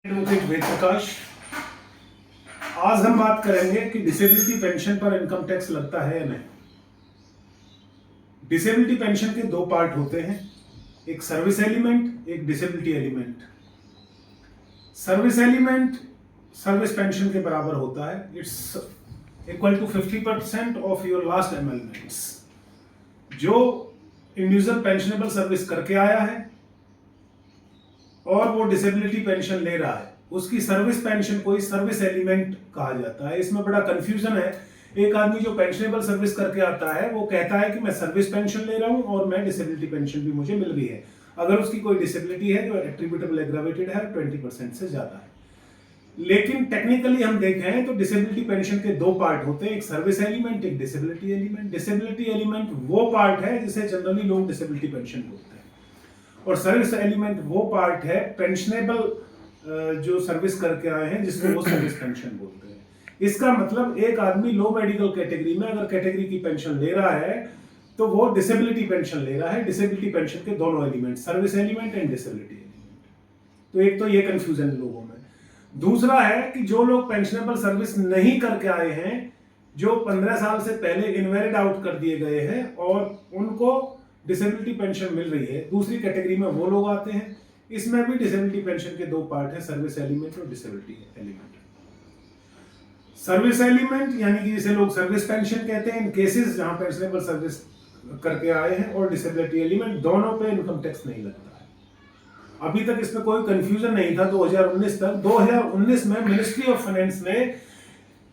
Advocate Ved Prakash. आज हम बात करेंगे कि डिसेबिलिटी पेंशन पर इनकम टैक्स लगता है या नहीं। डिसेबिलिटी पेंशन के दो पार्ट होते हैं, एक सर्विस एलिमेंट, एक disability element. Service element service pension के बराबर होता है, it's equal to 50% of your last emoluments. जो इंडिविजुअल पेंशनेबल सर्विस करके आया है और वो डिसेबिलिटी पेंशन ले रहा है, उसकी सर्विस पेंशन को सर्विस एलिमेंट कहा जाता है। इसमें बड़ा कंफ्यूजन है। एक आदमी जो पेंशनेबल सर्विस करके आता है वो कहता है कि मैं सर्विस पेंशन ले रहा हूं और मैं डिसेबिलिटी पेंशन भी मुझे मिल गई है, अगर उसकी कोई डिसेबिलिटी है जो एट्रीब्यूटेबल एग्रावेटेड है 20% से ज्यादा है। लेकिन टेक्निकली हम देखें तो डिसेबिलिटी पेंशन के दो पार्ट होते हैं, एक सर्विस एलिमेंट, एक डिसेबिलिटी एलिमेंट। डिसेबिलिटी एलिमेंट वो पार्ट है जिसे जनरली लोग डिसेबिलिटी पेंशन बोलते हैं, और सर्विस एलिमेंट वो पार्ट है पेंशनेबल जो सर्विस करके आए हैं जिसको वो सर्विस पेंशन बोलते हैं। इसका मतलब एक आदमी लो मेडिकल कैटेगरी में अगर कैटेगरी की पेंशन ले रहा है तो वो डिसेबिलिटी पेंशन ले रहा है। डिसेबिलिटी पेंशन के दोनों element, service element and disability element. तो एक तो ये कंफ्यूजन लोगों में। दूसरा है कि जो लोग पेंशनेबल सर्विस नहीं करके आए हैं, जो 15 साल से पहले इनवैलिड आउट कर दिए गए हैं और उनको डिसेबिलिटी पेंशन मिल रही है, दूसरी कैटेगरी में वो लोग आते हैं। इसमें भी डिसेबिलिटी पेंशन के दो पार्ट है, सर्विस एलिमेंट और डिसेबिलिटी एलिमेंट। सर्विस एलिमेंट यानी कि जिसे लोग सर्विस पेंशन कहते हैं इन केसेस जहां पेंशनेबल सर्विस करके आए हैं, और डिसेबिलिटी एलिमेंट, दोनों पे इनकम टैक्स नहीं लगता है। अभी तक इसमें कोई कंफ्यूजन नहीं था 2019 तक। 2019 में मिनिस्ट्री ऑफ फाइनेंस ने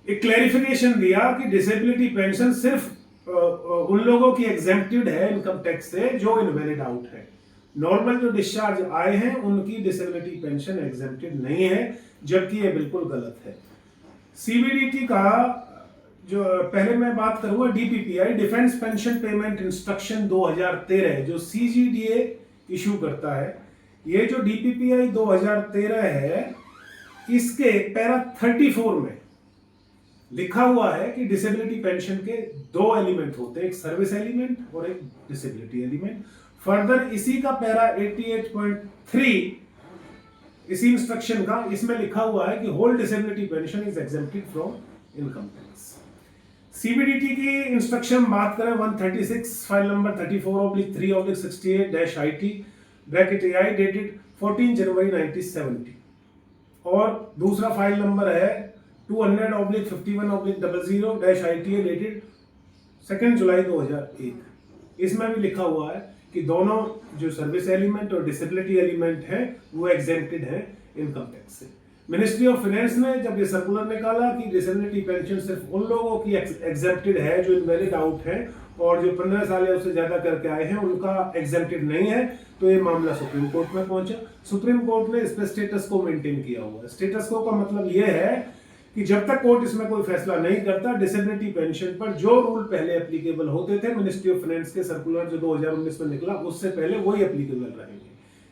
एक क्लैरिफिकेशन दिया कि डिसेबिलिटी पेंशन सिर्फ उन लोगों की एग्जेम्प्टेड है इनकम टैक्स से जो इनवैलिड आउट है। नॉर्मल जो डिस्चार्ज आए हैं उनकी डिसेबिलिटी पेंशन एग्जेम्प्टेड नहीं है, जबकि ये बिल्कुल गलत है। सीबीडीटी का जो पहले मैं बात करूंगा डीपीपीआई, डिफेंस पेंशन पेमेंट इंस्ट्रक्शन 2013 जो सीजीडीए इशू करता है। ये जो डीपीपीआई 2013 है, इसके पैरा 34 में लिखा हुआ है कि डिसेबिलिटी पेंशन के दो एलिमेंट होते हैं, एक सर्विस एलिमेंट और एक डिसेबिलिटी एलिमेंट। फर्दर इसी का पैरा 88.3 इसी इंस्ट्रक्शन का, इसमें लिखा हुआ है कि whole disability pension is exempted from income tax. CBDT की इंस्ट्रक्शन बात करें 136 file number 34/3/68-IT bracket AI dated 14 January 1970, और दूसरा फाइल नंबर है 200/51/00-ITA डेटेड 2 जुलाई 2001। इसमें भी लिखा हुआ है कि दोनों जो सर्विस एलिमेंट और डिसेबिलिटी एलिमेंट है वो एग्जेम्प्टेड है इनकम टैक्स से। मिनिस्ट्री ऑफ फाइनेंस ने जब ये सर्कुलर निकाला कि डिसेबिलिटी पेंशन सिर्फ उन लोगों की एग्जेम्प्टेड है जो इनवैलिड आउट है, और जो 15 साल या उससे ज्यादा करके आए हैं उनका एग्जेम्प्टेड नहीं है, तो ये मामला सुप्रीम कोर्ट में पहुंचा। सुप्रीम कोर्ट ने इस पर स्टेटस को मेंटेन किया हुआ है। स्टेटस को का मतलब ये है कि जब तक कोर्ट इसमें कोई फैसला नहीं करता, डिसेबिलिटी पेंशन पर जो रूल पहले एप्लीकेबल होते थे मिनिस्ट्री ऑफ फाइनेंस के सर्कुलर जो 2019 में निकला उससे पहले वही एप्लीकेबल रहेंगे।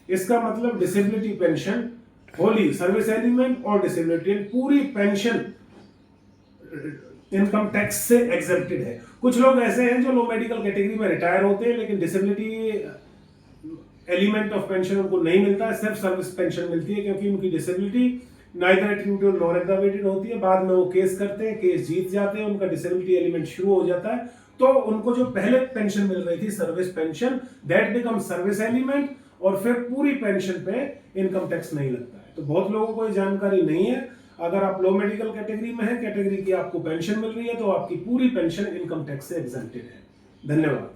इसका मतलब disability pension Holi service element और डिसेबिलिटी पूरी पेंशन इनकम टैक्स से एग्जेम्प्टेड है। कुछ लोग ऐसे हैं जो लो मेडिकल कैटेगरी में रिटायर होते हैं लेकिन डिसेबिलिटी एलिमेंट ऑफ पेंशन उनको नहीं मिलता है, सिर्फ सर्विस पेंशन मिलती है, क्योंकि उनकी disability neither attributable nor aggravated होती है। बाद में वो केस करते हैं, केस जीत जाते हैं, उनका डिसेबिलिटी एलिमेंट शुरू हो जाता है, तो उनको जो पहले पेंशन मिल रही थी service pension, that become service element, और फिर पूरी पेंशन पे इनकम टैक्स नहीं लगता है। तो बहुत लोगों को ये जानकारी नहीं है। अगर आप लो मेडिकल कैटेगरी में है, कैटेगरी की आपको पेंशन मिल रही है, तो आपकी पूरी पेंशन इनकम टैक्स से एग्जेम्प्टेड है। धन्यवाद।